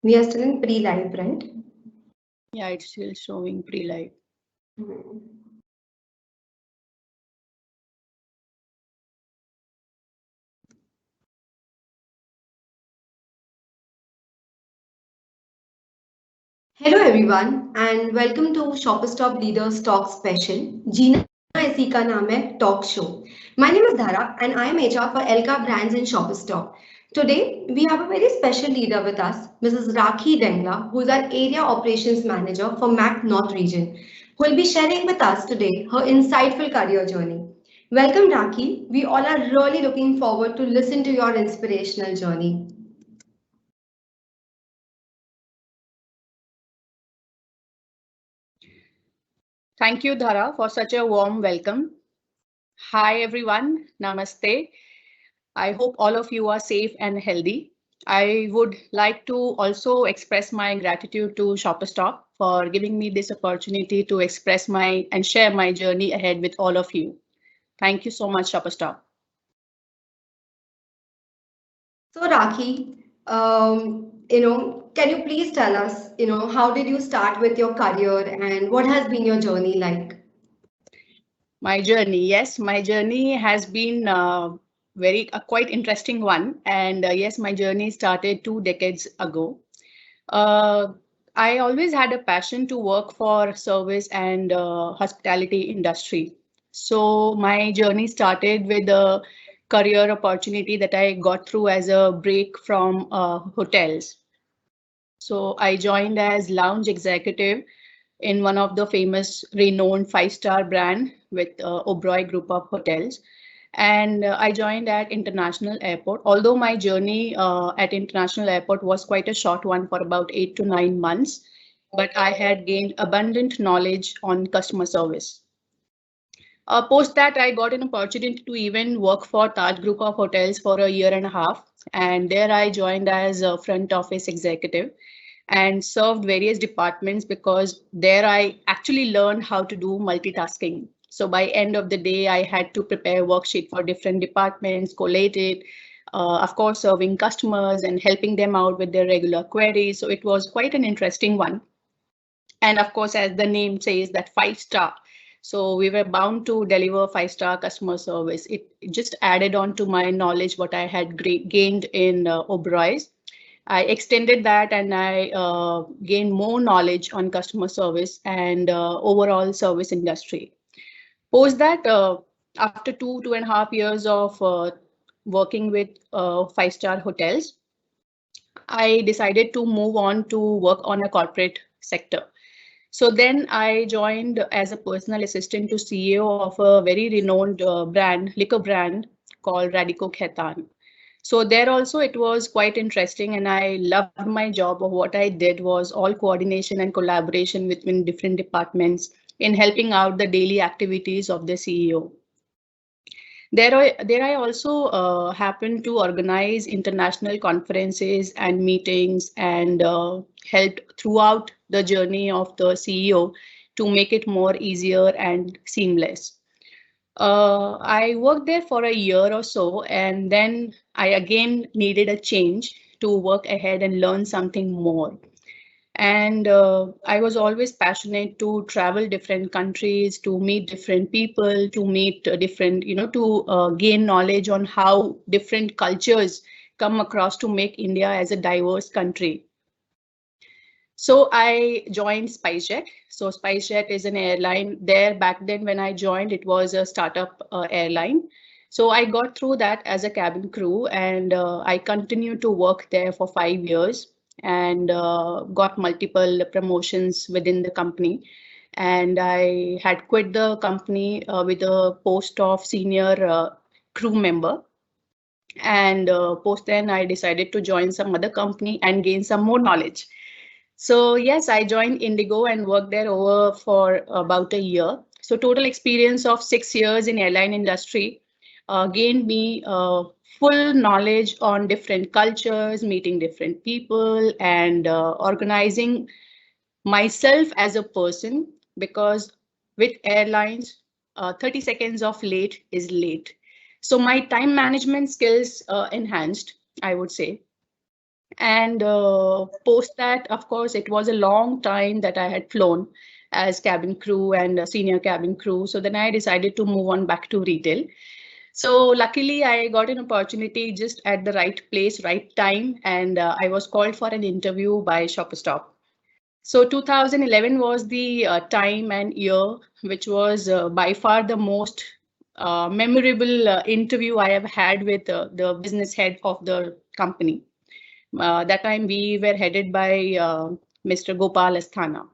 We are still in pre-live, right? Yeah, it's still showing pre-live. Hello everyone and welcome to Shopper Stop Leaders Talk Special. Gina इसी का नाम है Talk Show. My name is Dhara and I am HR for Elka Brands in Shopper Stop. Today we have a very special leader with us, Mrs. Rakhi Dengla, who is our Area Operations Manager for MAC North Region, who will be sharing with us today her insightful career journey. Welcome Rakhi. We all are really looking forward to listen to your inspirational journey. Thank you, Dhara, for such a warm welcome. Hi, everyone. Namaste. I hope all of you are safe and healthy. I would like to also express my gratitude to Shopper Stop for giving me this opportunity to express my and share my journey ahead with all of you. Thank you so much, Shopper Stop. So, Rakhi, can you please tell us, how did you start with your career and what has been your journey like? My journey, yes, my journey has been very quite interesting one, and yes, my journey started 2 decades ago. Uh, I always had a passion to work for service and hospitality industry. So my journey started with a career opportunity that I got through as a break from hotels. So I joined as lounge executive in one of the famous renowned five-star brand with Oberoi Group of Hotels. And I joined at International Airport. Although my journey at International Airport was quite a short one for about 8 to 9 months, but I had gained abundant knowledge on customer service. Post that, I got an opportunity to even work for Taj Group of Hotels for a year and a half. And there I joined as a front office executive and served various departments because there I actually learned how to do multitasking. So by end of the day, I had to prepare worksheet for different departments, collate it, of course, serving customers and helping them out with their regular queries. So it was quite an interesting one. And of course, as the name says, that five-star. So we were bound to deliver five-star customer service. It just added on to my knowledge what I had gained in Oberoi's. I extended that and I gained more knowledge on customer service and overall service industry. Post that, after 2.5 years of working with five-star hotels, I decided to move on to work on a corporate sector. So then I joined as a personal assistant to CEO of a very renowned liquor brand called Radico Khaitan. So there also it was quite interesting and I loved my job. Of what I did was all coordination and collaboration between different departments in helping out the daily activities of the CEO. There I also happened to organize international conferences and meetings and helped throughout the journey of the CEO to make it more easier and seamless. I worked there for a year or so, and then I again needed a change to work ahead and learn something more. And I was always passionate to travel different countries, to meet different people, to meet different, to gain knowledge on how different cultures come across to make India as a diverse country. So I joined SpiceJet. So SpiceJet is an airline. There back then when I joined, it was a startup airline. So I got through that as a cabin crew and I continued to work there for 5 years and got multiple promotions within the company. And I had quit the company with a post of senior crew member. And post then I decided to join some other company and gain some more knowledge. So yes, I joined Indigo and worked there over for about a year. So total experience of 6 years in airline industry gained me full knowledge on different cultures, meeting different people, and organizing myself as a person. Because with airlines, 30 seconds of late is late. So my time management skills enhanced, I would say. And post that, of course, it was a long time that I had flown as cabin crew and senior cabin crew. So then I decided to move on back to retail. So luckily, I got an opportunity just at the right place, right time, and I was called for an interview by Shopper Stop. So 2011 was the time and year which was by far the most memorable interview I have had with the business head of the company. That time we were headed by Mr. Gopal Asthana.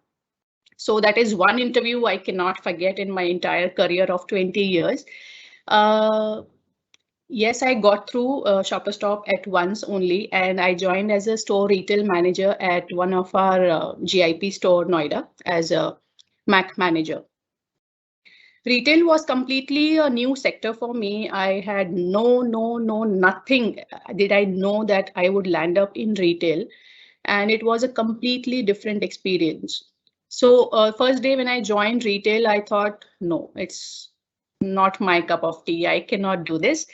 So that is one interview I cannot forget in my entire career of 20 years. Uh, Yes, I got through Shopper Stop at once only, and I joined as a store retail manager at one of our GIP store, Noida, as a Mac manager. Retail was completely a new sector for me. I had nothing. Did I know that I would land up in retail? And it was a completely different experience. So first day when I joined retail, I thought, no, it's not my cup of tea. I cannot do this.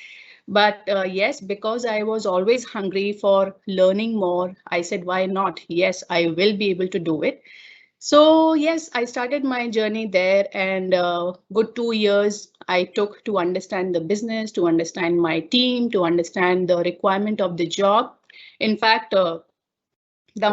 But yes, because I was always hungry for learning more, I said, why not? Yes, I will be able to do it. So yes, I started my journey there, and good 2 years I took to understand the business, to understand my team, to understand the requirement of the job. In fact, the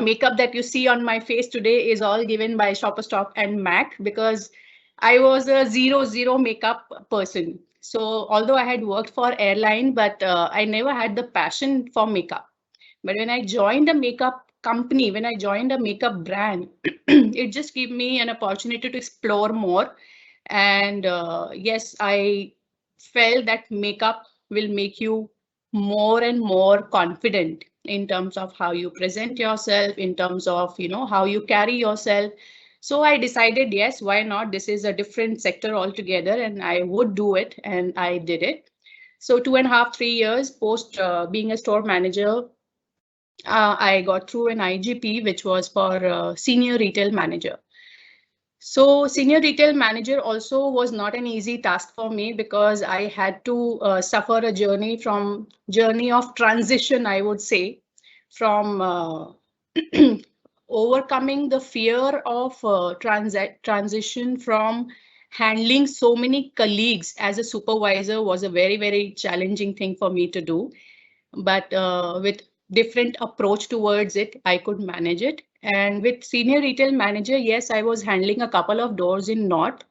makeup that you see on my face today is all given by Shopper Stop and Mac because I was a zero makeup person. So although I had worked for airline, but I never had the passion for makeup. But when I joined a makeup company, when I joined a makeup brand, it just gave me an opportunity to explore more. And yes, I felt that makeup will make you more and more confident in terms of how you present yourself, in terms of, how you carry yourself. So I decided, yes, why not? This is a different sector altogether, and I would do it, and I did it. So 2.5, 3 years post being a store manager, I got through an IGP, which was for senior retail manager. So senior retail manager also was not an easy task for me because I had to suffer a journey of transition, I would say, from overcoming the fear of transition from handling so many colleagues as a supervisor was a very challenging thing for me to do, but with different approach towards it, I could manage it. And with senior retail manager, yes, I was handling a couple of doors in North.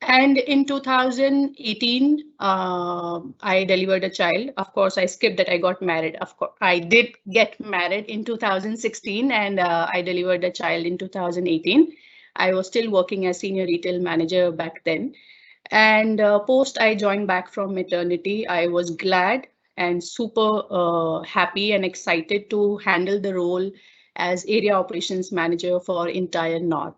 And in 2018, I delivered a child. Of course, I skipped that I got married. Of course, I did get married in 2016 and I delivered a child in 2018. I was still working as senior retail manager back then. And post I joined back from maternity, I was glad and super happy and excited to handle the role as area operations manager for entire North.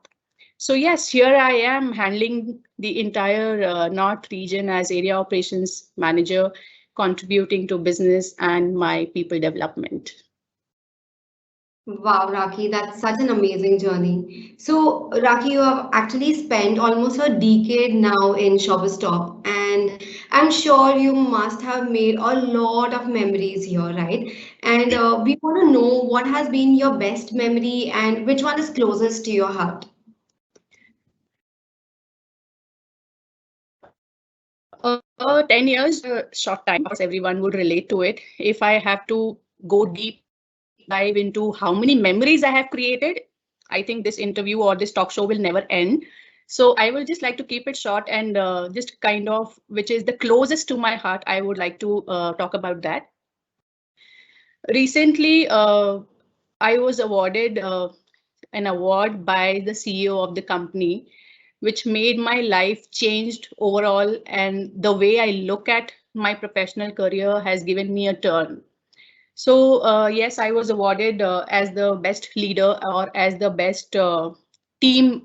So yes, here I am handling the entire North region as area operations manager, contributing to business and my people development. Wow, Rakhi, that's such an amazing journey. So, Rakhi, you have actually spent almost a decade now in Shopper Stop, and I'm sure you must have made a lot of memories here, right? And we want to know what has been your best memory and which one is closest to your heart. 10 years, short time, of course, everyone would relate to it. If I have to go deep dive into how many memories I have created, I think this interview or this talk show will never end. So I will just like to keep it short and just kind of, which is the closest to my heart, I would like to talk about that. Recently, I was awarded an award by the CEO of the company, which made my life changed overall. And the way I look at my professional career has given me a turn. So yes, I was awarded as the best leader or as the best team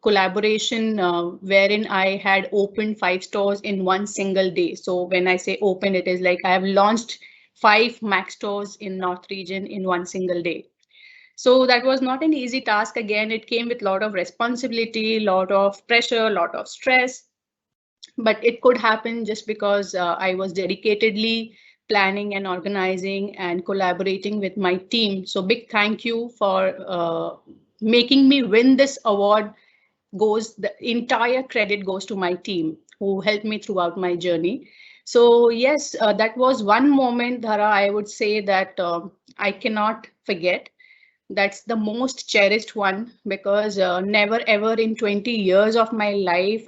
collaboration, wherein I had opened 5 stores in one single day. So when I say open, it is like I have launched 5 Mac stores in North region in one single day. So that was not an easy task. Again, it came with a lot of responsibility, lot of pressure, lot of stress, but it could happen just because I was dedicatedly planning and organizing and collaborating with my team. So big thank you for making me win this award. The entire credit goes to my team who helped me throughout my journey. So yes, that was one moment, Dhara, I would say that I cannot forget. That's the most cherished one because never ever in 20 years of my life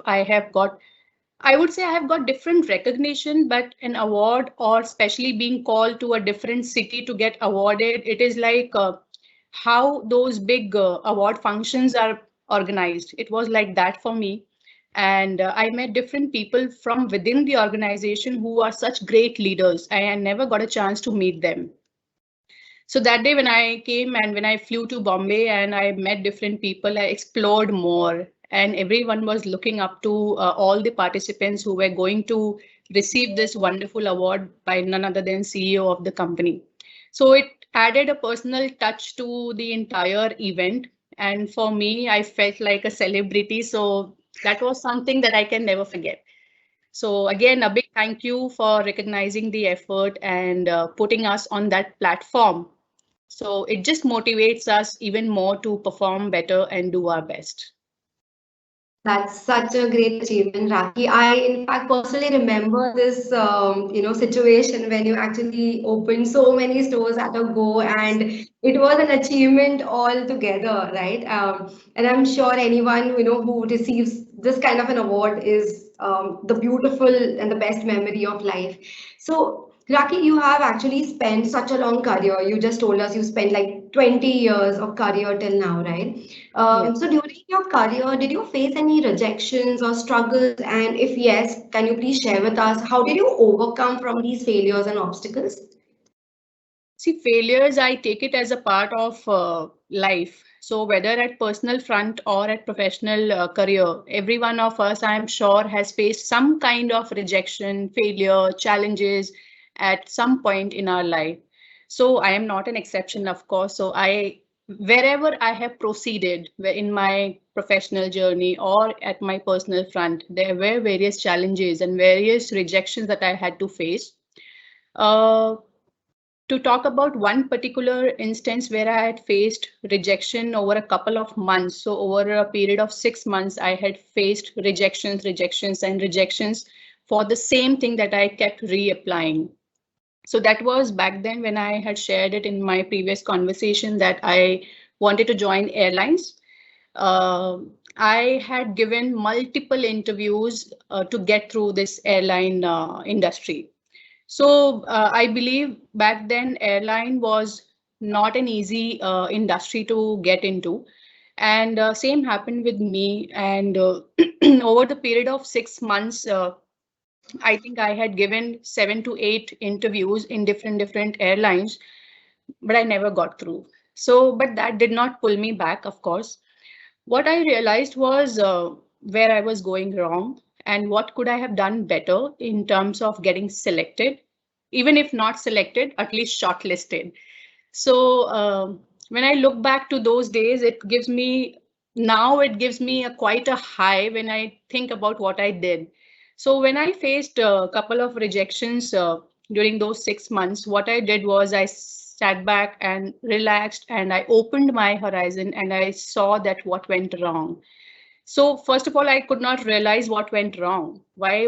I would say I have got different recognition, but an award or especially being called to a different city to get awarded, it is like how those big award functions are organized. It was like that for me. And I met different people from within the organization who are such great leaders. I never got a chance to meet them. So that day when I came and when I flew to Bombay and I met different people, I explored more and everyone was looking up to all the participants who were going to receive this wonderful award by none other than CEO of the company. So it added a personal touch to the entire event. And for me, I felt like a celebrity. So that was something that I can never forget. So again, a big thank you for recognizing the effort and putting us on that platform. So it just motivates us even more to perform better and do our best. That's such a great achievement, Raki. I, in fact, personally remember this, situation when you actually opened so many stores at a go, and it was an achievement all together, right? And I'm sure anyone who receives this kind of an award is the beautiful and the best memory of life. So, Raki, you have actually spent such a long career. You just told us you spent like 20 years of career till now, right? Yes. So during your career, did you face any rejections or struggles? And if yes, can you please share with us how did you overcome from these failures and obstacles? See, failures, I take it as a part of life. So whether at personal front or at professional career, every one of us, I am sure, has faced some kind of rejection, failure, challenges at some point in our life. So I am not an exception, of course. So wherever I have proceeded in my professional journey or at my personal front, there were various challenges and various rejections that I had to face. Uh, to talk about one particular instance where I had faced rejection over a couple of months. So over a period of 6 months, I had faced rejections, and rejections for the same thing that I kept reapplying. So that was back then when I had shared it in my previous conversation that I wanted to join airlines. Uh, I had given multiple interviews to get through this airline industry. So I believe back then airline was not an easy industry to get into. And same happened with me. And over the period of 6 months, I think I had given 7 to 8 interviews in different airlines, but I never got through. So, but that did not pull me back, of course. What I realized was where I was going wrong and what could I have done better in terms of getting selected, even if not selected, at least shortlisted. So when I look back to those days, it gives me quite a high when I think about what I did. So when I faced a couple of rejections during those 6 months, what I did was I sat back and relaxed and I opened my horizon and I saw that what went wrong. So first of all, I could not realize what went wrong. Why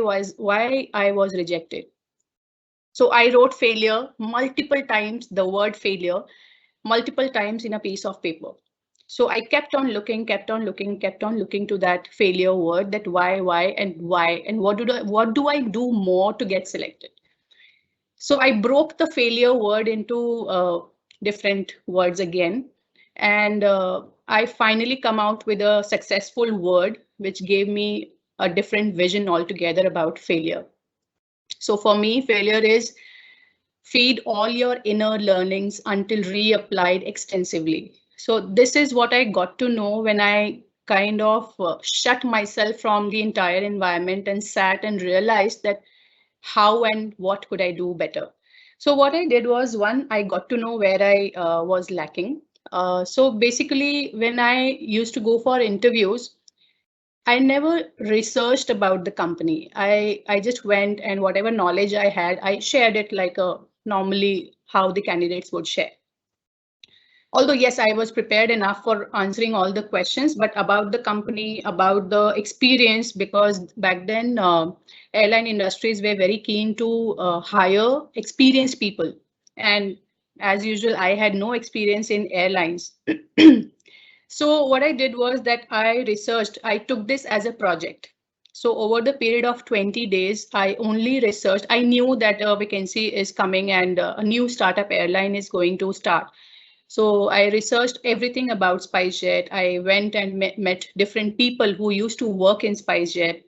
I was rejected. So I wrote failure multiple times, the word failure multiple times in a piece of paper. So I kept on looking, kept on looking to that failure word, that why, and what do I do more to get selected? So I broke the failure word into different words again, and I finally come out with a successful word, which gave me a different vision altogether about failure. So for me, failure is feed all your inner learnings until reapplied extensively. So this is what I got to know when I kind of shut myself from the entire environment and sat and realized that how and what could I do better. So what I did was, one, I got to know where I was lacking. So basically, when I used to go for interviews, I never researched about the company. I just went, and whatever knowledge I had, I shared it like a normally how the candidates would share. Although, yes, I was prepared enough for answering all the questions, but about the company, about the experience, because back then airline industries were very keen to hire experienced people. And as usual, I had no experience in airlines. So what I did was that I researched, I took this as a project. So over the period of 20 days, I only researched, I knew that a vacancy is coming and a new startup airline is going to start. So I researched everything about SpiceJet. I went and met different people who used to work in SpiceJet.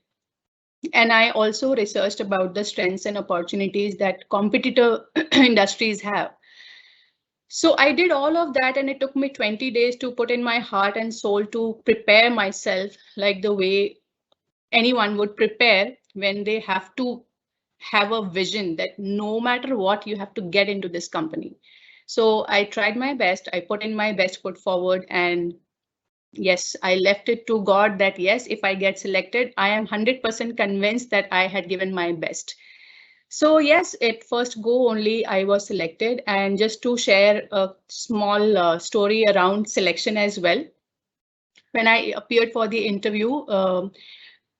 And I also researched about the strengths and opportunities that competitor industries have. So I did all of that, and it took me 20 days to put in my heart and soul to prepare myself like the way anyone would prepare when they have to have a vision that no matter what, you have to get into this company. So I tried my best. I put in my best foot forward, and yes, I left it to God that yes, if I get selected, I am 100% convinced that I had given my best. So yes, at first go only I was selected. And just to share a small story around selection as well. When I appeared for the interview,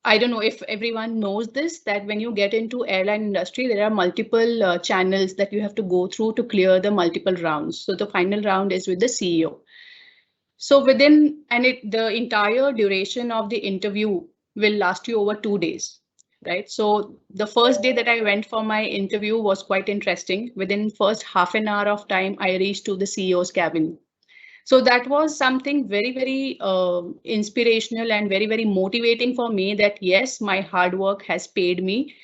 I don't know if everyone knows this, that when you get into airline industry, there are multiple channels that you have to go through to clear the multiple rounds. So the final round is with the CEO. So the entire duration of the interview will last you over 2 days, right? So the first day that I went for my interview was quite interesting. Within first half an hour of time, I reached to the CEO's cabin. So that was something very, very inspirational and very, very motivating for me that yes, my hard work has paid me.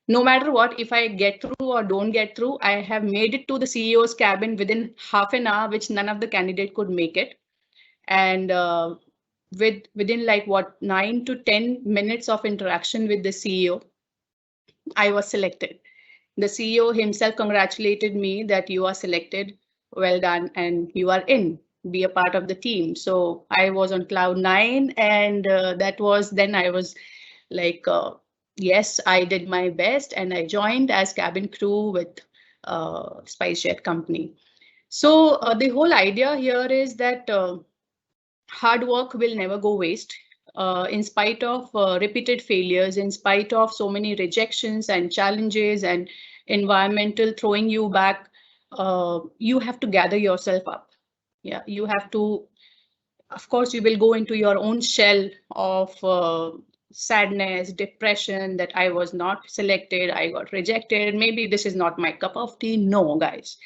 No matter what, if I get through or don't get through, I have made it to the CEO's cabin within half an hour, which none of the candidate could make it. And within like what 9 to 10 minutes of interaction with the CEO, I was selected. The CEO himself congratulated me that you are selected, well done, and you are in, be a part of the team. So I was on cloud nine, and that was then I was like, yes, I did my best, and I joined as cabin crew with SpiceJet company. So the whole idea here is that hard work will never go waste. In spite of repeated failures, in spite of so many rejections and challenges and environmental throwing you back, you have to gather yourself up. Yeah, you have to, of course, you will go into your own shell of sadness, depression that I was not selected, I got rejected, maybe this is not my cup of tea. No, guys.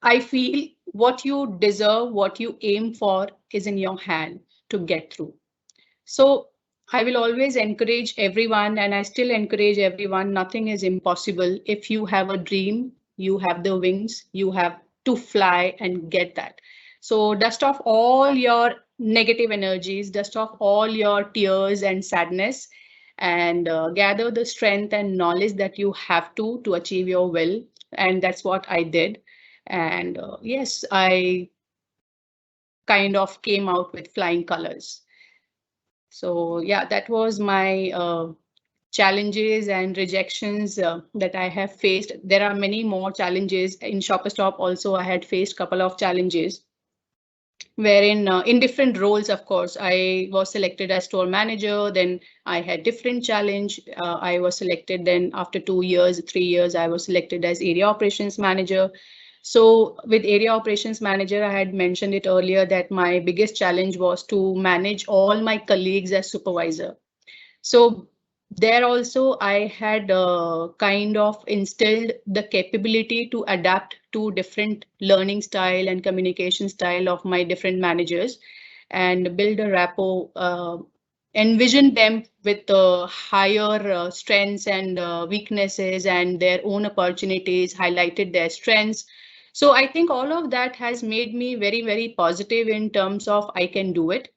I feel what you deserve, what you aim for is in your hand to get through. So I will always encourage everyone, and I still encourage everyone, nothing is impossible. If you have a dream, you have the wings, you have to fly and get that. So dust off all your negative energies, dust off all your tears and sadness, and gather the strength and knowledge that you have to achieve your will. And that's what I did. And yes, I kind of came out with flying colors. So yeah, that was my challenges and rejections that I have faced. There are many more challenges in ShopperStop. Also, I had faced a couple of challenges wherein in different roles, of course, I was selected as store manager. Then I had different challenge. I was selected. Then after 2 years, 3 years, I was selected as area operations manager. So with area operations manager, I had mentioned it earlier that my biggest challenge was to manage all my colleagues as supervisor. So there also I had kind of instilled the capability to adapt to different learning style and communication style of my different managers and build a rapport, envision them with higher strengths and weaknesses and their own opportunities, highlighted their strengths. So I think all of that has made me very, very positive in terms of I can do it.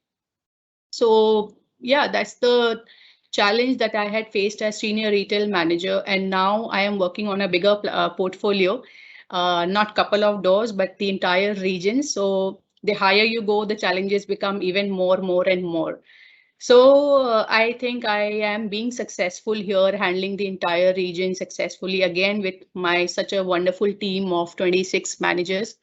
So yeah, that's the challenge that I had faced as senior retail manager. And now I am working on a bigger portfolio, not couple of doors, but the entire region. So the higher you go, the challenges become even more and more. So I think I am being successful here, handling the entire region successfully again with my such a wonderful team of 26 managers.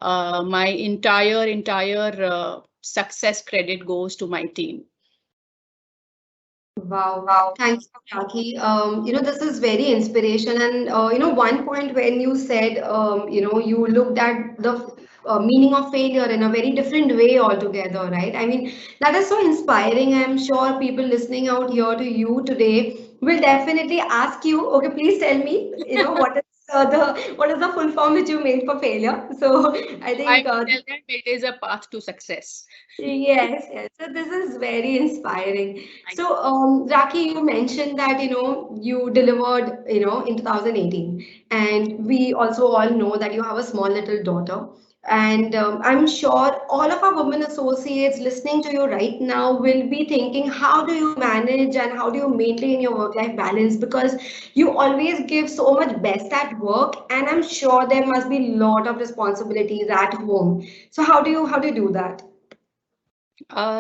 My entire success credit goes to my team. Wow, thanks, Rakhi. This is very inspiration. And one point when you said, you looked at the meaning of failure in a very different way altogether, right? I mean, that is so inspiring. I'm sure people listening out here to you today will definitely ask you, okay, please tell me, what is the full form which you made for failure? So I I think will tell them it is a path to success. yes, yes. So this is very inspiring. Thank So, Raki, you mentioned that, you delivered, in 2018, and we also all know that you have a small little daughter. And I'm sure all of our women associates listening to you right now will be thinking, how do you manage and how do you maintain your work-life balance? Because you always give so much best at work, and I'm sure there must be a lot of responsibilities at home. So how do you do that?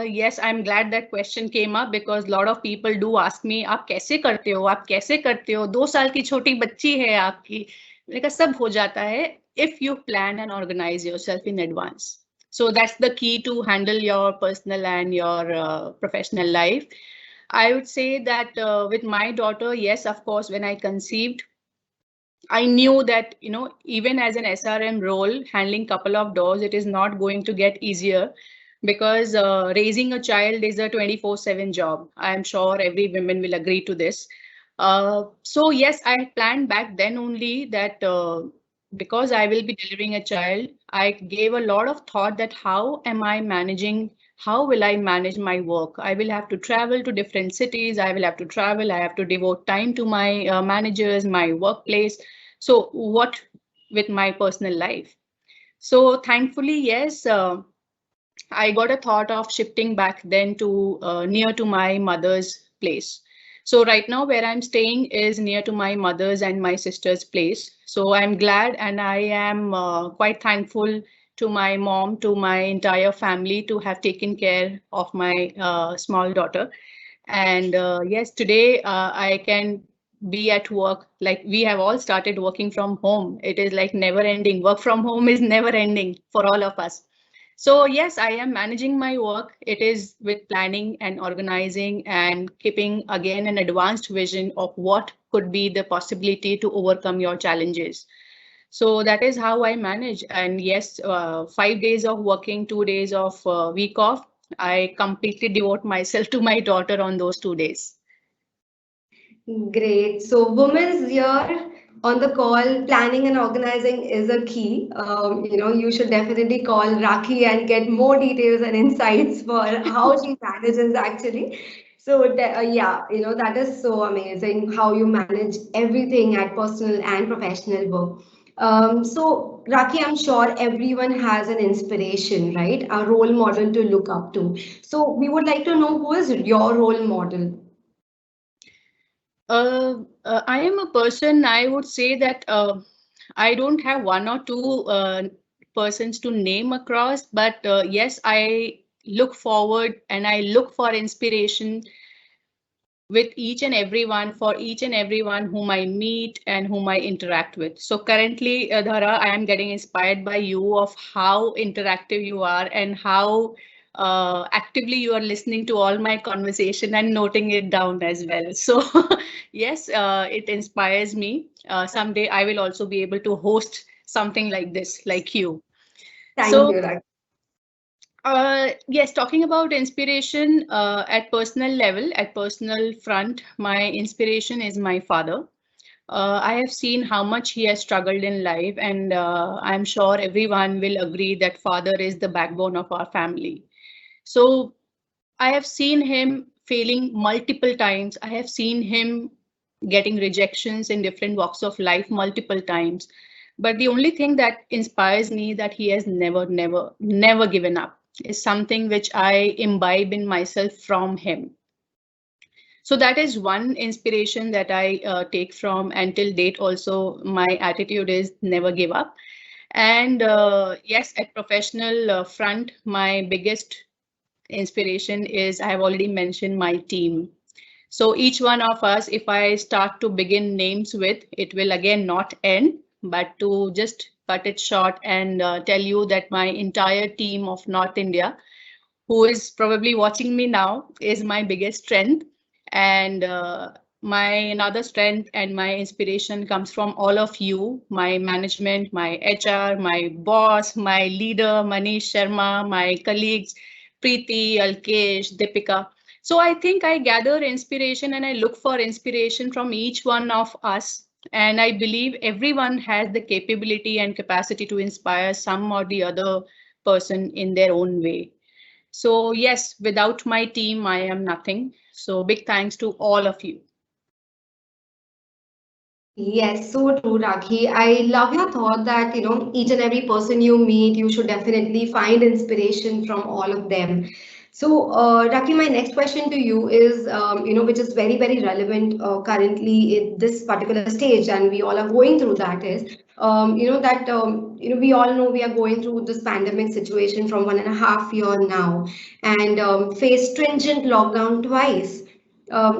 Yes, I'm glad that question came up because a lot of people do ask me, आप कैसे करते हो? आप कैसे करते हो? 2 साल की छोटी बच्ची है आपकी. मैंने कहा सब हो जाता है if you plan and organize yourself in advance. So that's the key to handle your personal and your professional life. I would say that with my daughter, yes, of course, when I conceived, I knew that, even as an SRM role, handling couple of doors, it is not going to get easier because raising a child is a 24/7 job. I am sure every woman will agree to this. So yes, I had planned back then only that because I will be delivering a child, I gave a lot of thought that how will I manage my work? I will have to travel to different cities. I will have to travel. I have to devote time to my managers, my workplace. So what with my personal life? So thankfully, yes, I got a thought of shifting back then to near to my mother's place. So right now where I'm staying is near to my mother's and my sister's place. So I'm glad and I am quite thankful to my mom, to my entire family to have taken care of my small daughter. And yes, today I can be at work. Like we have all started working from home. It is like never ending. Work from home is never ending for all of us. So yes, I am managing my work. It is with planning and organizing and keeping again an advanced vision of what could be the possibility to overcome your challenges. So that is how I manage. And yes, 5 days of working, 2 days of week off. I completely devote myself to my daughter on those 2 days. Great. So, women's year on the call, planning and organizing is a key. You should definitely call Rakhi and get more details and insights for how she manages actually. So, yeah, that is so amazing how you manage everything at personal and professional work. So, Rakhi, I'm sure everyone has an inspiration, right? A role model to look up to. So, we would like to know who is your role model? I am a person, I would say that I don't have one or two persons to name across, but yes, I look forward and I look for inspiration with each and everyone, for each and everyone whom I meet and whom I interact with. So currently, Dhara, I am getting inspired by you of how interactive you are and how actively you are listening to all my conversation and noting it down as well. So yes, it inspires me. Someday I will also be able to host something like this, like you. Thank So you, Rakhi. yes, talking about inspiration at personal level, at personal front, my inspiration is my father. I have seen how much he has struggled in life, and I'm sure everyone will agree that father is the backbone of our family. So I have seen him failing multiple times. I have seen him getting rejections in different walks of life multiple times. But the only thing that inspires me that he has never given up is something which I imbibe in myself from him. So that is one inspiration that I take from until date. Also, my attitude is never give up. And yes, at professional front, my biggest inspiration is, I have already mentioned, my team. So each one of us, if I start to begin names with, it will again not end, but to just cut it short and tell you that my entire team of North India, who is probably watching me now, is my biggest strength. And my another strength and my inspiration comes from all of you, my management, my HR, my boss, my leader, Manish Sharma, my colleagues, Preeti, Alkesh, Deepika. So I think I gather inspiration and I look for inspiration from each one of us. And I believe everyone has the capability and capacity to inspire some or the other person in their own way. So yes, without my team, I am nothing. So big thanks to all of you. Yes, so true, Rakhi. I love your thought that, each and every person you meet, you should definitely find inspiration from all of them. So, Rakhi, my next question to you is, which is very, very relevant currently in this particular stage, and we all are going through that is, we all know we are going through this pandemic situation from 1.5 year now, and face stringent lockdown twice,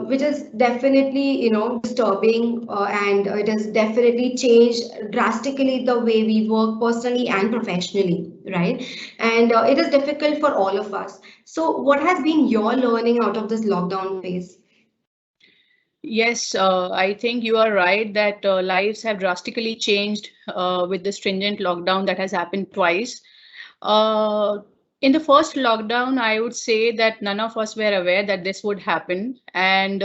which is definitely, disturbing, and it has definitely changed drastically the way we work personally and professionally, right? And it is difficult for all of us. So, what has been your learning out of this lockdown phase? Yes, I think you are right that lives have drastically changed with the stringent lockdown that has happened twice. Uh, in the first lockdown, I would say that none of us were aware that this would happen. And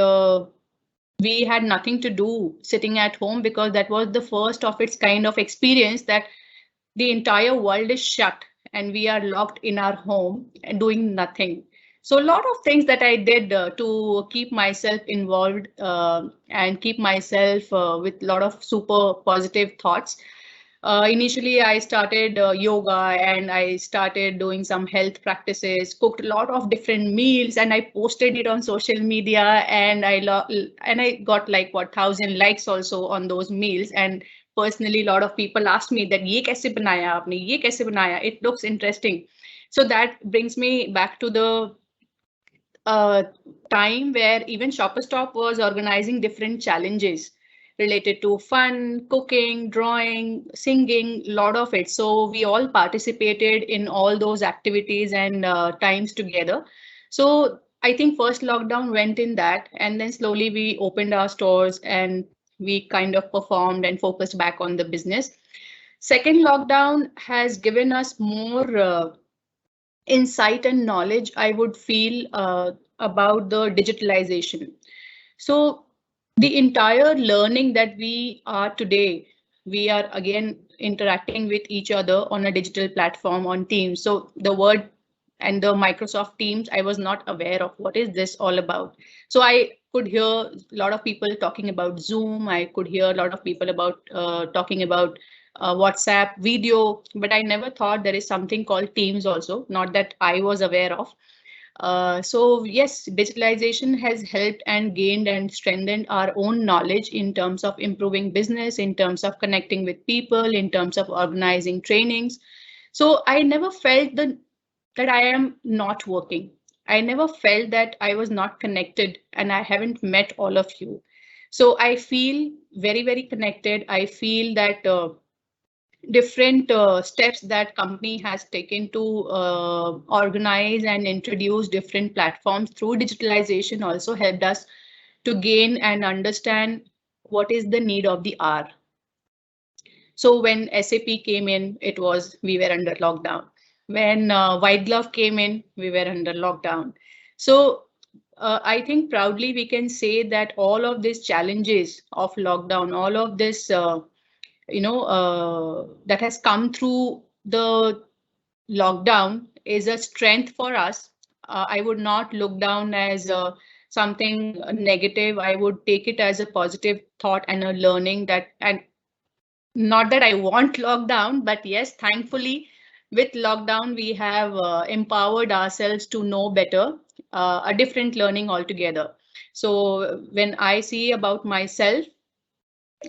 we had nothing to do sitting at home because that was the first of its kind of experience that the entire world is shut and we are locked in our home and doing nothing. So a lot of things that I did to keep myself involved and keep myself with a lot of super positive thoughts. Initially, I started yoga and I started doing some health practices, cooked a lot of different meals, and I posted it on social media. And I got like what 1,000 likes also on those meals. And personally, a lot of people asked me that ये कैसे बनाया आपने, ये कैसे बनाया? It looks interesting. So that brings me back to the uh, time where even Shopper Stop was organizing different challenges related to fun, cooking, drawing, singing, lot of it. So we all participated in all those activities and times together. So I think first lockdown went in that, and then slowly we opened our stores and we kind of performed and focused back on the business. Second lockdown has given us more insight and knowledge, I would feel, about the digitalization. So the entire learning that we are today, we are again interacting with each other on a digital platform on Teams. So the word and the Microsoft Teams, I was not aware of what is this all about. So I could hear a lot of people talking about Zoom. I could hear a lot of people about talking about WhatsApp video, but I never thought there is something called Teams also, not that I was aware of. So yes, digitalization has helped and gained and strengthened our own knowledge in terms of improving business, in terms of connecting with people, in terms of organizing trainings. So I never felt that I am not working. I never felt that I was not connected and I haven't met all of you. So I feel very, very connected. I feel that different steps that company has taken to organize and introduce different platforms through digitalization also helped us to gain and understand what is the need of the hour. So when SAP came in, it was we were under lockdown. When White Glove came in, we were under lockdown. So I think proudly we can say that all of these challenges of lockdown, all of this that has come through the lockdown is a strength for us. I would not look down as something negative. I would take it as a positive thought and a learning that, and not that I want lockdown, but yes, thankfully, with lockdown, we have empowered ourselves to know better, a different learning altogether. So when I see about myself,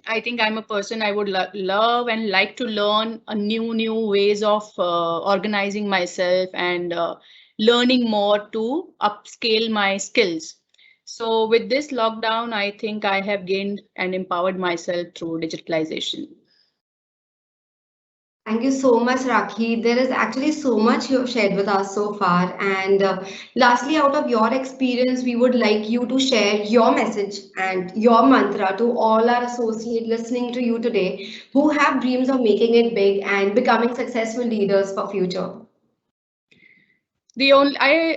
I think I'm a person I would love and like to learn a new ways of organizing myself and learning more to upscale my skills. So with this lockdown, I think I have gained and empowered myself through digitalization. Thank you so much, Rakhi. There is actually so much you have shared with us so far. And lastly, out of your experience, we would like you to share your message and your mantra to all our associates listening to you today who have dreams of making it big and becoming successful leaders for future.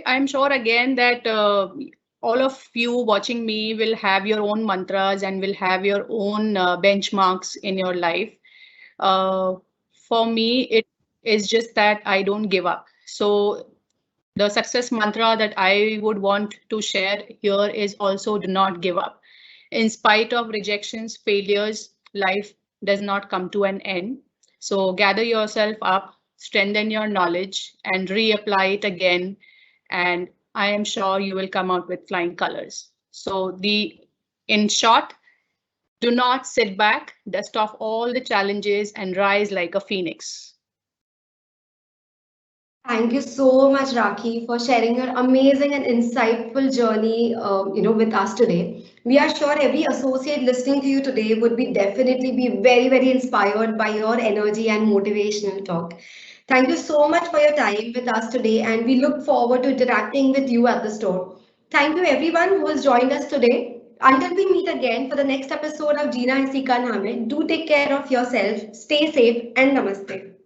I'm sure again that all of you watching me will have your own mantras and will have your own benchmarks in your life. Uh, for me, it is just that I don't give up. So the success mantra that I would want to share here is also do not give up. In spite of rejections, failures, life does not come to an end. So gather yourself up, strengthen your knowledge, and reapply it again. And I am sure you will come out with flying colors. So in short, do not sit back, dust off all the challenges, and rise like a phoenix. Thank you so much, Rakhi, for sharing your amazing and insightful journey, with us today. We are sure every associate listening to you today would be definitely be very, very inspired by your energy and motivational talk. Thank you so much for your time with us today, and we look forward to interacting with you at the store. Thank you, everyone who has joined us today. Until we meet again for the next episode of Gina Isika Name, do take care of yourself, stay safe, and namaste.